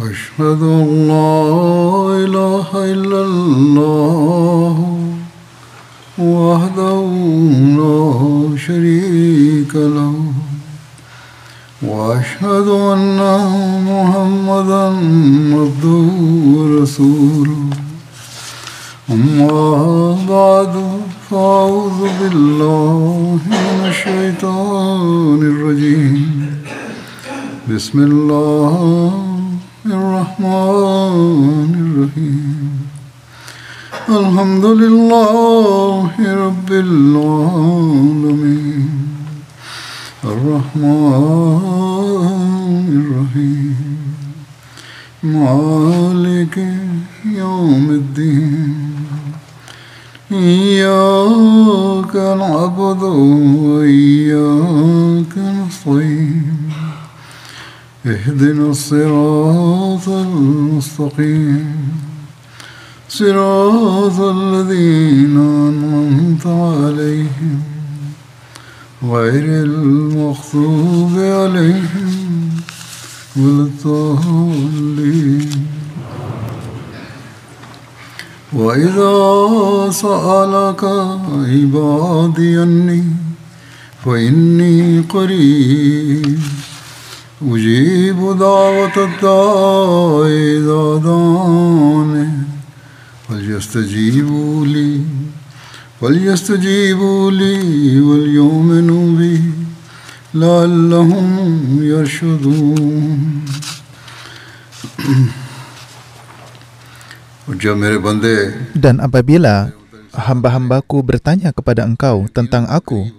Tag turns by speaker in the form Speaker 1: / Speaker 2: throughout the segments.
Speaker 1: أشهد أن لا إله إلا الله وحده لا شريك له وأشهد أن محمدا عبده ورسوله أما بعد فأعوذ بالله من الشيطان الرجيم بسم الله الرحمن الرحيم الحمد لله رب العالمين الرحمن الرحيم مالك يوم الدين إياك نعبد وإياك نستعين اهدنا الصراط المستقيم صراط الذين أنعمت عليهم غير المغضوب عليهم ولا الضالين وإذا سألك عبادي عني فإني قريب أجيب دعوة الداع إذا دعاني فليستجيبوا لي وليؤمنوا بي لعلهم يرشدون.
Speaker 2: Dan apabila hamba-hambaku bertanya kepada engkau tentang aku,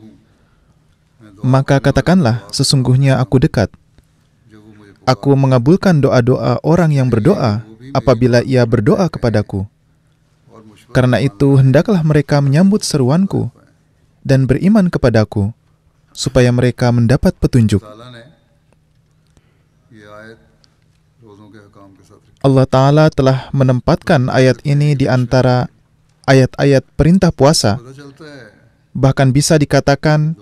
Speaker 2: maka katakanlah, sesungguhnya aku dekat. Aku mengabulkan doa-doa orang yang berdoa apabila ia berdoa kepadaku. Karena itu, hendaklah mereka menyambut seruanku dan beriman kepadaku, supaya mereka mendapat petunjuk. Allah Ta'ala telah menempatkan ayat ini di antara ayat-ayat perintah puasa. Bahkan bisa dikatakan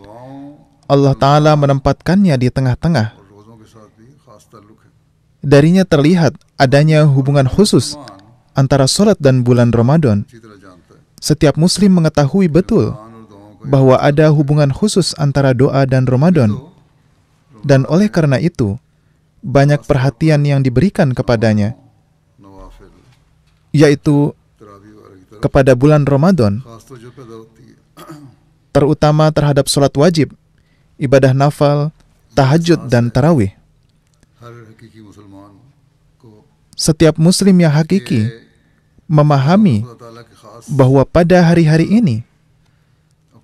Speaker 2: Allah Ta'ala menempatkannya di tengah-tengah. Darinya terlihat adanya hubungan khusus antara salat dan bulan Ramadan. Setiap muslim mengetahui betul bahwa ada hubungan khusus antara doa dan Ramadan. Dan oleh karena itu, banyak perhatian yang diberikan kepadanya, yaitu kepada bulan Ramadan, terutama terhadap salat wajib, ibadah nafal, tahajud, dan tarawih. Setiap muslim yang hakiki memahami bahwa pada hari-hari ini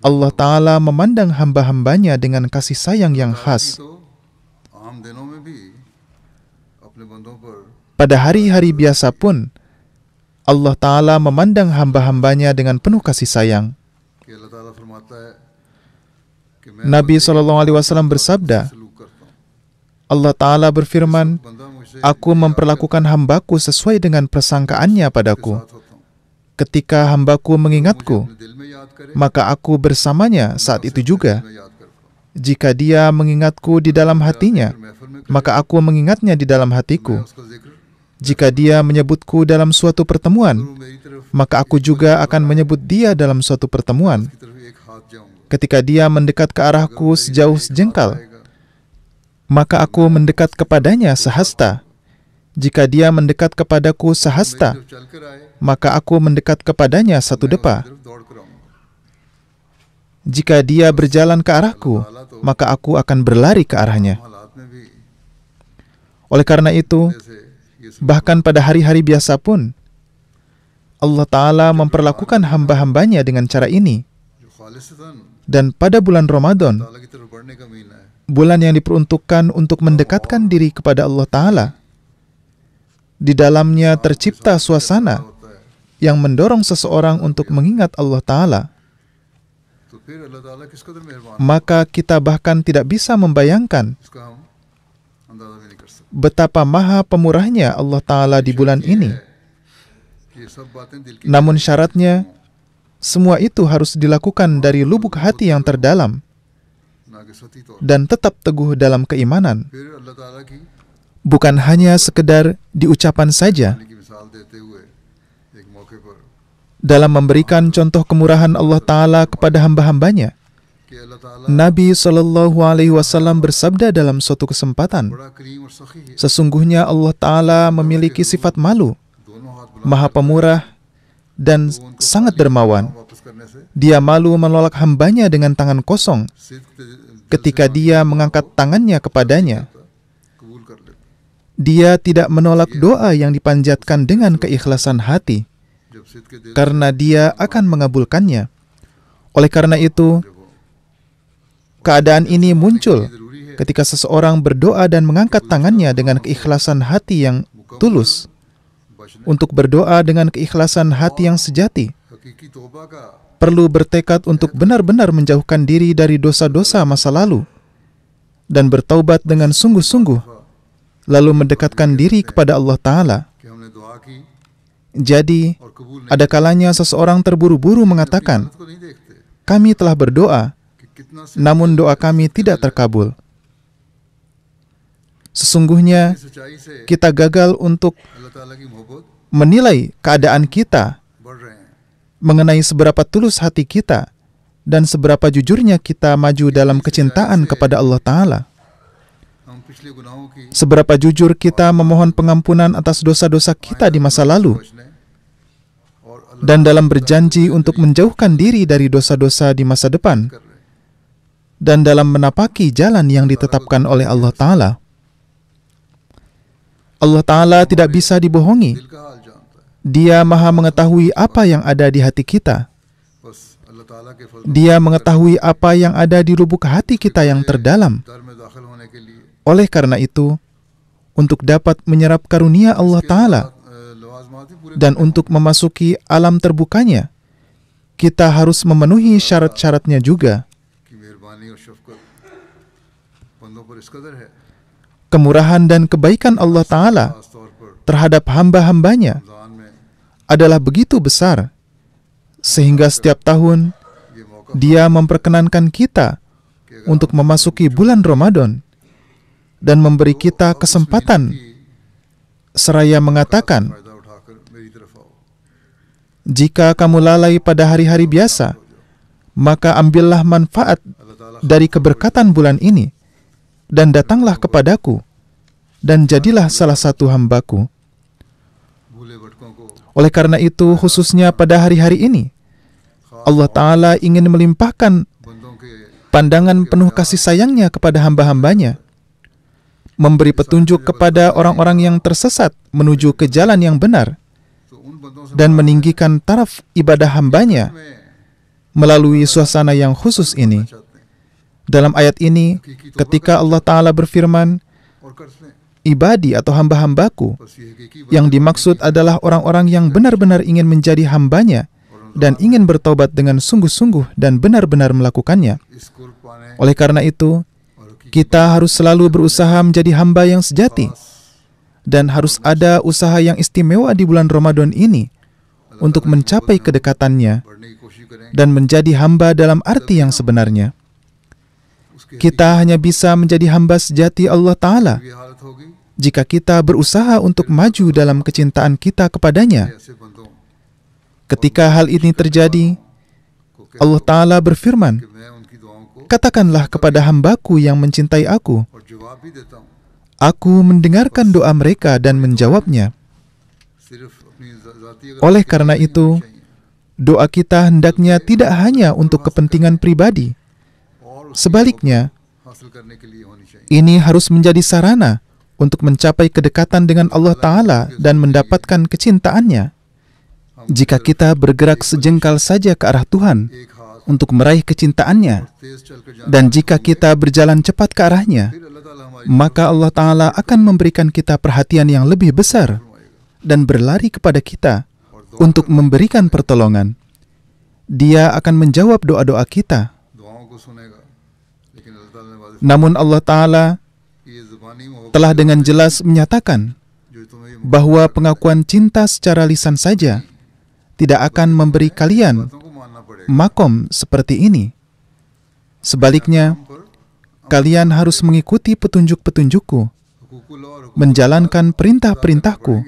Speaker 2: Allah Ta'ala memandang hamba-hambanya dengan kasih sayang yang khas. Pada hari-hari biasa pun Allah Ta'ala memandang hamba-hambanya dengan penuh kasih sayang. Nabi SAW bersabda, Allah Ta'ala berfirman, Aku memperlakukan hambaku sesuai dengan persangkaannya padaku. Ketika hambaku mengingatku, maka aku bersamanya saat itu juga. Jika dia mengingatku di dalam hatinya, maka aku mengingatnya di dalam hatiku. Jika dia menyebutku dalam suatu pertemuan, maka aku juga akan menyebut dia dalam suatu pertemuan. Ketika dia mendekat ke arahku sejauh sejengkal, maka aku mendekat kepadanya sehasta. Jika dia mendekat kepadaku sehasta, maka aku mendekat kepadanya satu depa. Jika dia berjalan ke arahku, maka aku akan berlari ke arahnya. Oleh karena itu, bahkan pada hari-hari biasa pun, Allah Ta'ala memperlakukan hamba-hambanya dengan cara ini. Dan pada bulan Ramadan, bulan yang diperuntukkan untuk mendekatkan diri kepada Allah Ta'ala, di dalamnya tercipta suasana yang mendorong seseorang untuk mengingat Allah Ta'ala. Maka kita bahkan tidak bisa membayangkan betapa maha pemurahnya Allah Ta'ala di bulan ini. Namun syaratnya, semua itu harus dilakukan dari lubuk hati yang terdalam dan tetap teguh dalam keimanan. bukan hanya sekedar di ucapan saja.
Speaker 1: की मिसाल देते हुए एक मौके पर
Speaker 2: Dalam memberikan contoh kemurahan Allah Ta'ala kepada hamba-hambanya,
Speaker 1: कि अल्लाह ताला
Speaker 2: Nabi Shallallahu Alaihi Wasallam bersabda dalam suatu kesempatan,
Speaker 1: बड़ा करीम और सखी है,
Speaker 2: sesungguhnya Allah Ta'ala memiliki sifat malu,
Speaker 1: दोनों हाथ
Speaker 2: maha pemurah, dan sangat dermawan.
Speaker 1: वापस करने से
Speaker 2: Dia malu menolak hambanya dengan tangan kosong
Speaker 1: सिद्क
Speaker 2: ketika dia mengangkat tangannya kepadanya.
Speaker 1: कबूल कर लेते।
Speaker 2: Dia tidak menolak doa yang dipanjatkan dengan keikhlasan hati,
Speaker 1: जब सिद्क के दिल
Speaker 2: karena dia akan mengabulkannya. Oleh karena itu, keadaan ini muncul
Speaker 1: जरूरी है
Speaker 2: ketika seseorang berdoa dan mengangkat tangannya dengan keikhlasan hati yang tulus.
Speaker 1: बचने
Speaker 2: Untuk berdoa dengan keikhlasan hati yang sejati,
Speaker 1: हकीकी तौबा का
Speaker 2: perlu bertekad untuk benar-benar menjauhkan diri dari dosa-dosa masa lalu dan bertaubat dengan sungguh-sungguh, lalu mendekatkan diri kepada Allah Ta'ala.
Speaker 1: कि हमने दुआ की
Speaker 2: Jadi,
Speaker 1: और कबूल नहीं
Speaker 2: ada kalanya seseorang terburu-buru mengatakan,
Speaker 1: को नहीं देखते
Speaker 2: kami telah berdoa,
Speaker 1: कि कितना से
Speaker 2: namun doa kami tidak terkabul. Sesungguhnya,
Speaker 1: सच्चाई से
Speaker 2: kita gagal untuk
Speaker 1: अल्लाह ताला की मोहब्बत
Speaker 2: menilai keadaan kita
Speaker 1: बढ़ रहे हैं।
Speaker 2: mengenai seberapa tulus hati kita dan seberapa jujurnya kita maju dalam kecintaan kepada Allah Ta'ala.
Speaker 1: हम पिछले गुनाहों की
Speaker 2: Seberapa jujur kita memohon pengampunan atas dosa-dosa kita di masa lalu,
Speaker 1: बचने और अल्लाह
Speaker 2: dan dalam berjanji untuk menjauhkan diri dari dosa-dosa di masa depan,
Speaker 1: कर रहे हैं।
Speaker 2: dan dalam menapaki jalan yang ditetapkan oleh Allah Ta'ala. Allah Ta'ala tidak bisa dibohongi.
Speaker 1: दिल का हाल जानता है,
Speaker 2: Dia maha mengetahui apa yang ada di hati kita.
Speaker 1: बस अल्लाह ताला के फजल
Speaker 2: Dia mengetahui apa yang ada di lubuk hati kita yang terdalam.
Speaker 1: दर में दाखिल होने के लिए
Speaker 2: Oleh karena itu, untuk dapat menyerap karunia Allah Ta'ala
Speaker 1: लवाजमाती पूरे
Speaker 2: dan untuk memasuki alam terbukanya, kita harus memenuhi syarat-syaratnya juga.
Speaker 1: की मेहरबानी और शफकत बंदों पर इस कदर है,
Speaker 2: Kemurahan dan kebaikan Allah Ta'ala
Speaker 1: खास तौर पर
Speaker 2: terhadap hamba-hambanya
Speaker 1: रमजान में
Speaker 2: adalah begitu besar, sehingga setiap tahun
Speaker 1: ये मौका
Speaker 2: Dia memperkenankan kita untuk memasuki bulan Ramadan dan memberi kita kesempatan
Speaker 1: की
Speaker 2: seraya mengatakan,
Speaker 1: फायदा उठाकर मेरी तरफ आओ।
Speaker 2: jika kamu lalai pada hari-hari biasa, maka ambillah manfaat
Speaker 1: अल्लाह ताला
Speaker 2: dari keberkatan bulan ini dan datanglah kepadaku dan jadilah salah satu hambaku.
Speaker 1: भूले भटकों को
Speaker 2: Oleh karena itu, khususnya pada hari-hari ini, Allah Ta'ala ingin melimpahkan
Speaker 1: बंदों के
Speaker 2: pandangan penuh kasih sayangnya kepada hamba-hambanya, memberi petunjuk kepada orang-orang yang tersesat menuju ke jalan yang benar,
Speaker 1: तो उन बंदों से
Speaker 2: dan meninggikan taraf ibadah hambanya
Speaker 1: में
Speaker 2: melalui suasana yang khusus ini.
Speaker 1: चाहते हैं
Speaker 2: Dalam ayat ini, ketika Allah Ta'ala berfirman,
Speaker 1: और कर लें,
Speaker 2: ibadi atau hamba-hambaku,
Speaker 1: बस ये हकीकी
Speaker 2: yang dimaksud adalah orang-orang yang benar-benar ingin menjadi hambanya dan ingin bertobat dengan sungguh-sungguh dan benar-benar melakukannya.
Speaker 1: इस कुर्ब पाने
Speaker 2: Oleh karena itu,
Speaker 1: और हकीकी
Speaker 2: kita harus selalu berusaha menjadi hamba yang sejati, dan harus ada usaha yang istimewa di bulan Ramadan ini untuk mencapai kedekatannya
Speaker 1: बढ़ने की कोशिश करें।
Speaker 2: dan menjadi hamba dalam arti yang sebenarnya.
Speaker 1: उसके
Speaker 2: Kita hanya bisa menjadi hamba sejati Allah Ta'ala
Speaker 1: ये हालत होगी
Speaker 2: jika kita berusaha untuk maju dalam kecintaan kita kepadanya.
Speaker 1: ऐसे बंदों
Speaker 2: Ketika hal ini terjadi,
Speaker 1: को कह
Speaker 2: Allah Ta'ala berfirman,
Speaker 1: कि मैं उनकी दुआओं को
Speaker 2: katakanlah kepada hambaku yang mencintai aku,
Speaker 1: और जवाब भी देता हूँ,
Speaker 2: aku mendengarkan doa mereka dan menjawabnya.
Speaker 1: सिर्फ अपनी जाती अगर
Speaker 2: Oleh karena itu, doa kita hendaknya tidak hanya untuk kepentingan pribadi.
Speaker 1: और
Speaker 2: Sebaliknya,
Speaker 1: हासिल करने के लिए होनी चाहिए।
Speaker 2: ini harus menjadi sarana untuk mencapai kedekatan dengan Allah Ta'ala dan mendapatkan kecintaannya. Jika kita bergerak sejengkal saja ke arah Tuhan
Speaker 1: एक हाथ
Speaker 2: untuk meraih kecintaannya,
Speaker 1: तेज चलकर जाना,
Speaker 2: dan jika kita berjalan cepat ke arahnya,
Speaker 1: फिर अल्लाह ताला हमारी
Speaker 2: maka Allah Ta'ala akan memberikan kita perhatian yang lebih besar dan berlari kepada kita untuk memberikan pertolongan. Dia akan menjawab doa-doa kita.
Speaker 1: दुआओं को सुनेगा, लेकिन अल्लाह ताला ने वादा
Speaker 2: Namun Allah Ta'ala
Speaker 1: की ये ज़ुबानी मोहब्बत
Speaker 2: telah dengan jelas menyatakan
Speaker 1: जो तुम्हें ये
Speaker 2: bahwa pengakuan cinta secara lisan saja tidak akan memberi kalian
Speaker 1: बातों को मानना पड़ेगा।
Speaker 2: makom seperti ini. Sebaliknya,
Speaker 1: पर
Speaker 2: kalian harus mengikuti petunjuk-petunjukku menjalankan perintah-perintahku,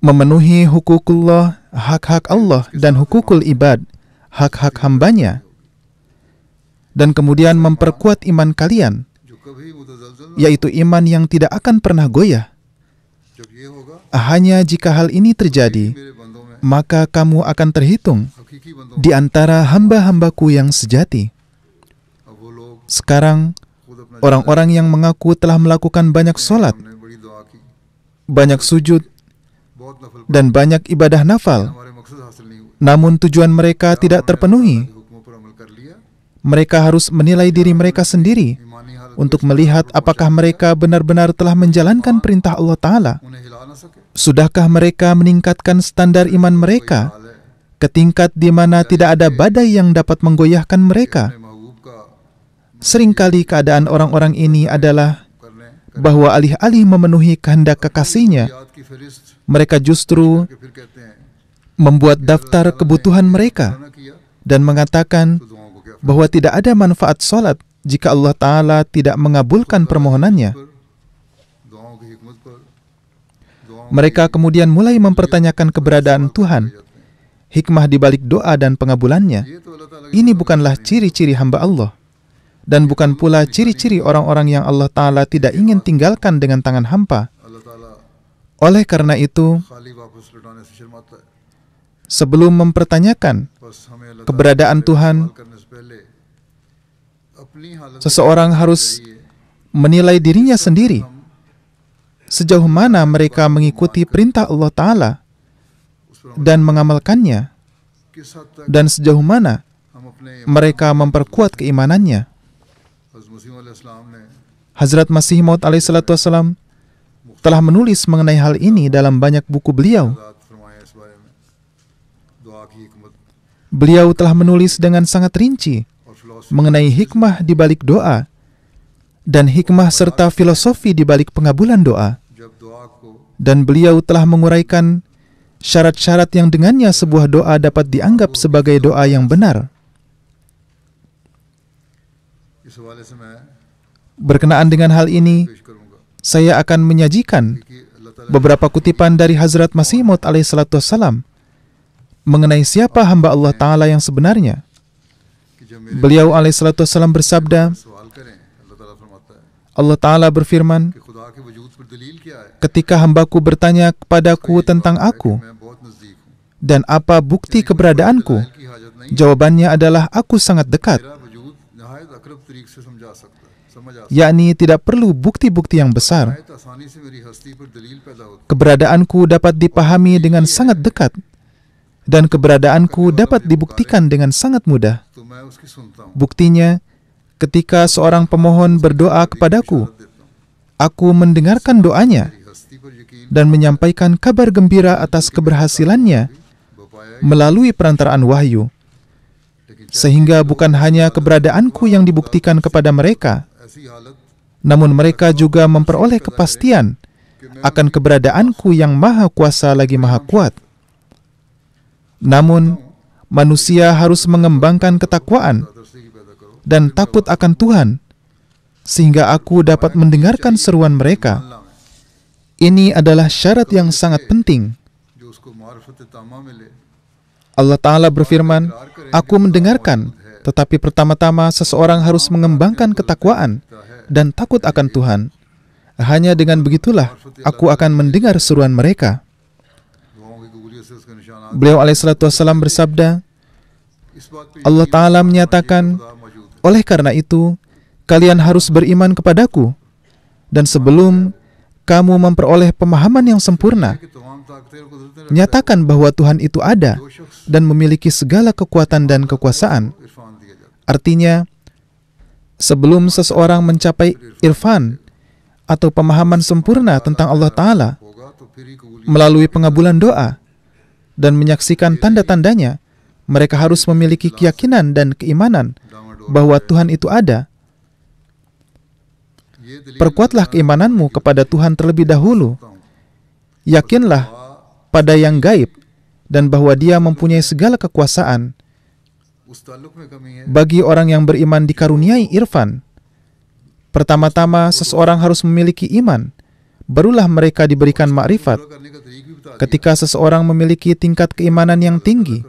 Speaker 2: memenuhi hukukullah, hak-hak Allah, dan hukukul ibad, hak-hak hambanya, dan kemudian memperkuat iman kalian, yaitu iman yang tidak akan pernah goyah. Hanya jika hal ini terjadi, maka kamu akan terhitung di antara hamba-hambaku yang sejati. Sekarang, orang-orang yang mengaku telah melakukan banyak sholat, banyak sujud, dan banyak ibadah nafal, namun tujuan mereka tidak terpenuhi. Mereka harus menilai diri mereka sendiri untuk melihat apakah mereka benar-benar telah menjalankan perintah Allah Ta'ala. Sudahkah mereka meningkatkan standar iman mereka ke tingkat di mana tidak ada badai yang dapat menggoyahkan mereka? Seringkali keadaan orang-orang ini adalah bahwa alih-alih memenuhi kehendak kekasihnya, mereka justru membuat daftar kebutuhan mereka dan mengatakan bahwa tidak ada manfaat sholat jika Allah Ta'ala tidak mengabulkan permohonannya. Mereka kemudian mulai mempertanyakan keberadaan Tuhan, hikmah di balik doa dan pengabulannya. Ini bukanlah ciri-ciri hamba Allah, dan bukan pula ciri-ciri orang-orang yang Allah Ta'ala tidak ingin tinggalkan dengan tangan hampa. Oleh karena itu, sebelum mempertanyakan keberadaan Tuhan, seseorang harus menilai dirinya sendiri. Sejauh mana mereka mengikuti perintah Allah Ta'ala dan mengamalkannya, dan sejauh mana mereka memperkuat keimanannya. Hazrat Masih Maud alaihissalatu wassalam telah menulis mengenai hal ini dalam banyak buku beliau. Beliau telah menulis dengan sangat rinci mengenai hikmah di balik doa dan hikmah serta filosofi di balik pengabulan doa. Dan beliau telah menguraikan syarat-syarat yang dengannya sebuah doa dapat dianggap sebagai doa yang benar. Berkenaan dengan hal ini, saya akan menyajikan beberapa kutipan dari Hazrat Masih Maud alaihissalatu wassalam mengenai siapa hamba Allah Ta'ala yang sebenarnya. Beliau alaihissalatu wassalam bersabda, Allah Ta'ala berfirman, ketika hambaku bertanya kepadaku tentang aku dan apa bukti keberadaanku, jawabannya adalah aku sangat dekat, yakni tidak perlu bukti-bukti yang besar. Keberadaanku dapat dipahami dengan sangat dekat, dan keberadaanku dapat dibuktikan dengan sangat mudah. Buktinya, ketika seorang pemohon berdoa kepadaku, aku mendengarkan doanya dan menyampaikan kabar gembira atas keberhasilannya melalui perantaraan wahyu. Sehingga bukan hanya keberadaanku yang dibuktikan kepada mereka, namun mereka juga memperoleh kepastian akan keberadaanku yang maha kuasa lagi maha kuat. Namun, manusia harus mengembangkan ketakwaan dan takut akan Tuhan, sehingga aku dapat mendengarkan seruan mereka. Ini adalah syarat yang sangat penting. Allah Ta'ala berfirman, aku mendengarkan, tetapi pertama-tama seseorang harus mengembangkan ketakwaan dan takut akan Tuhan. Hanya dengan begitulah aku akan mendengar seruan mereka. Beliau alaihissalatu wassalam bersabda, Allah Ta'ala menyatakan, oleh karena itu, kalian harus beriman kepadaku, dan sebelum kamu memperoleh pemahaman yang sempurna, nyatakan bahwa Tuhan itu ada dan memiliki segala kekuatan dan kekuasaan. Artinya, sebelum seseorang mencapai irfan atau pemahaman sempurna tentang Allah Ta'ala melalui pengabulan doa dan menyaksikan tanda-tandanya, mereka harus memiliki keyakinan dan keimanan bahwa Tuhan itu ada. Perkuatlah keimananmu kepada Tuhan terlebih dahulu. Yakinlah pada yang gaib dan bahwa Dia mempunyai segala kekuasaan. Bagi orang yang beriman dikaruniai irfan, Pertama-tama, seseorang harus memiliki iman, barulah mereka diberikan makrifat. Ketika seseorang memiliki tingkat keimanan yang tinggi,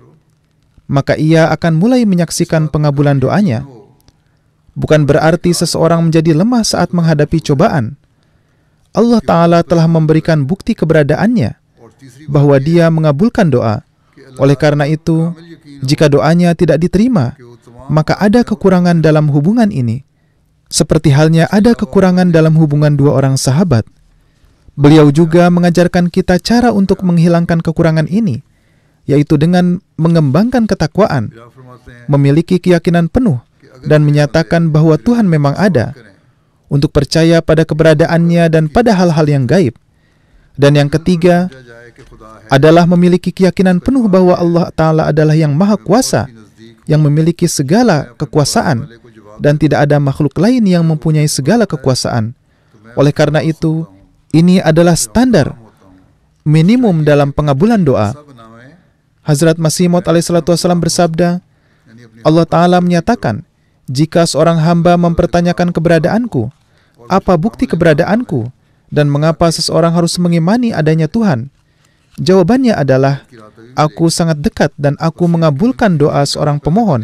Speaker 2: maka ia akan mulai menyaksikan pengabulan doanya. Bukan berarti seseorang menjadi lemah saat menghadapi cobaan. Allah Ta'ala telah memberikan bukti keberadaannya, bahwa Dia mengabulkan doa. Oleh karena itu, jika doanya tidak diterima, maka ada kekurangan dalam hubungan ini. Seperti halnya ada kekurangan dalam hubungan dua orang sahabat. Beliau juga mengajarkan kita cara untuk menghilangkan kekurangan ini, yaitu dengan mengembangkan ketakwaan, memiliki keyakinan penuh, dan menyatakan bahwa Tuhan memang ada, untuk percaya pada keberadaannya dan pada hal-hal yang gaib. Dan yang ketiga adalah memiliki keyakinan penuh bahwa Allah Ta'ala adalah yang maha kuasa, yang memiliki segala kekuasaan, dan tidak ada makhluk lain yang mempunyai segala kekuasaan. Oleh karena itu, ini adalah standar minimum dalam pengabulan doa. Hazrat Masih Maud alaihissalam bersabda, Allah Ta'ala menyatakan, jika seorang hamba mempertanyakan keberadaanku, apa bukti keberadaanku, dan mengapa seseorang harus mengimani adanya Tuhan? Jawabannya adalah, aku sangat dekat dan aku mengabulkan doa seorang pemohon.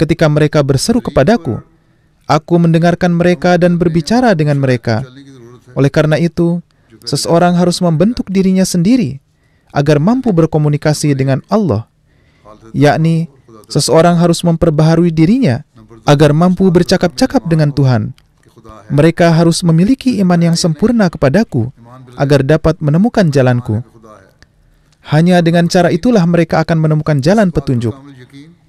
Speaker 2: Ketika mereka berseru kepadaku, aku mendengarkan mereka dan berbicara dengan mereka. Oleh karena itu, seseorang harus membentuk dirinya sendiri agar mampu berkomunikasi dengan Allah, yakni seseorang harus memperbaharui dirinya agar mampu bercakap-cakap dengan Tuhan. Mereka harus memiliki iman yang sempurna kepadaku agar dapat menemukan jalanku. Hanya dengan cara itulah mereka akan menemukan jalan petunjuk.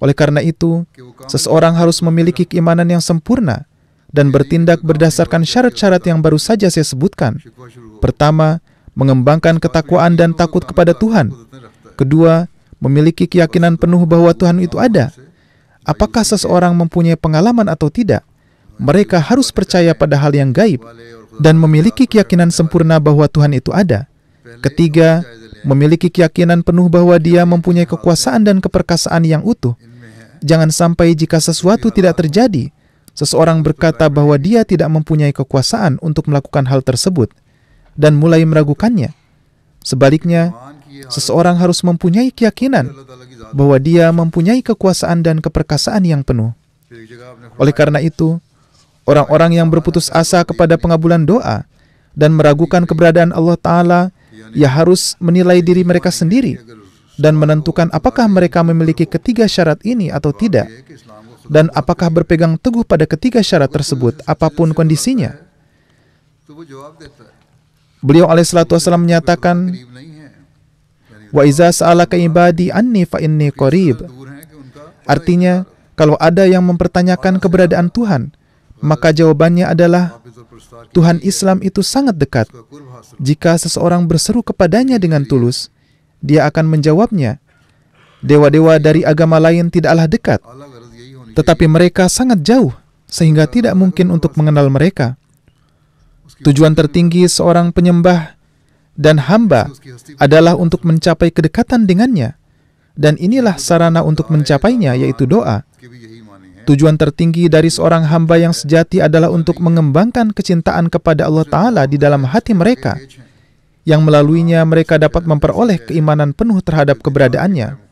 Speaker 2: Oleh karena itu, seseorang harus memiliki keimanan yang sempurna dan bertindak berdasarkan syarat-syarat yang baru saja saya sebutkan. Pertama, mengembangkan ketakwaan dan takut kepada Tuhan. Kedua, memiliki keyakinan penuh bahwa Tuhan itu ada. Apakah seseorang mempunyai pengalaman atau tidak, mereka harus percaya pada hal yang gaib dan memiliki keyakinan sempurna bahwa Tuhan itu ada. Ketiga, memiliki keyakinan penuh bahwa Dia mempunyai kekuasaan dan keperkasaan yang utuh. Jangan sampai jika sesuatu tidak terjadi, seseorang berkata bahwa dia tidak mempunyai kekuasaan untuk melakukan hal tersebut dan mulai meragukannya. Sebaliknya, seseorang harus mempunyai keyakinan bahwa dia mempunyai kekuasaan dan keperkasaan yang penuh. Oleh karena itu, orang-orang yang berputus asa kepada pengabulan doa dan meragukan keberadaan Allah Ta'ala, ia harus menilai diri mereka sendiri dan menentukan apakah mereka memiliki ketiga syarat ini atau tidak, dan apakah berpegang teguh pada ketiga syarat tersebut, apapun kondisinya. Beliau alaihissalam menyatakan, wa iza sa'alaka ibadi anni fa inni qarib. Artinya, kalau ada yang mempertanyakan keberadaan Tuhan, maka jawabannya adalah Tuhan Islam itu sangat dekat. Jika seseorang berseru kepadanya dengan tulus, dia akan menjawabnya. Dewa-dewa dari agama lain tidaklah dekat, tetapi mereka sangat jauh, sehingga tidak mungkin untuk mengenal mereka. Tujuan tertinggi seorang penyembah dan hamba adalah untuk mencapai kedekatan dengannya, dan inilah sarana untuk mencapainya, yaitu doa. Tujuan tertinggi dari seorang hamba yang sejati adalah untuk mengembangkan kecintaan kepada Allah Ta'ala di dalam hati mereka, yang melaluinya mereka dapat memperoleh keimanan penuh terhadap keberadaannya.